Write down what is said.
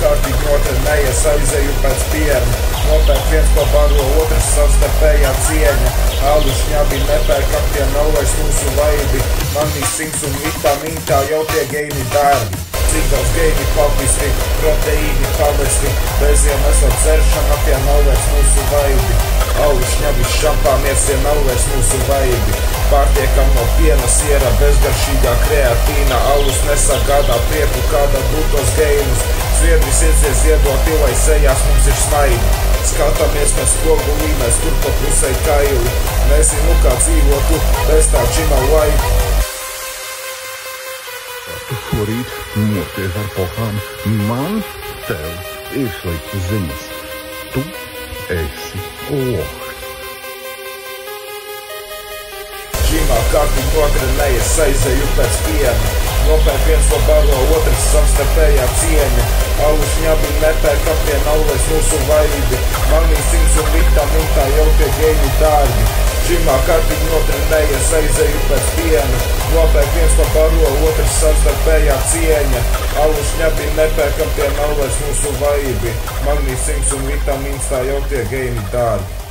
kārtīgi notrenējies, aizēju pēc piena. Nopērk viens pa baro, otrs savstarpējā cieņa. Alus šņabi nepērkam, tie nav vairs mūsu vaibi. Magnīs, cinks un vitamīni, tā jau tie geini dārgi. Cik daudz geini papisti, proteīni pavesti. Beziem esot dzeršana, tie nav vairs mūsu vaibi. Alus šņabis šampānies, tie nav vairs mūsu vaibi. Pārtiekam no piena, siera, bezgaršīgā kreatīna. Alus nesagādā prieku, kādā būtos geinus. Zviedris iesies iedot, ilai sejās mums ir smaidi. Skatāmies mēs spogulīnēs, tur pa pusei kaili. Nezinu, kā dzīvotu bez tā čina laipa. Tu šorīt mosties ar pohām. Man tev ir sliktas ziņas. Tu esi loks. Džimā kārtīgi notrenējies, aizēju pēc piena. Nopērk viens pa baro, otrs savstarpējā cieņa. Alus šņabi nepērkam, tie nav vairs mūsu vaibi. Magnīs, cinks un vitamīni, tā jau tie geini dārgi. Džimā kārtīgi notrenējies, aizēju pēc piena. Nopērk viens pa baro, otrs savstarpējā cieņa. Alus šņabi nepērkam, tie nav vairs mūsu vaibi. Magnīs, cinks un vitamīns, tā jau tie geini dārgi.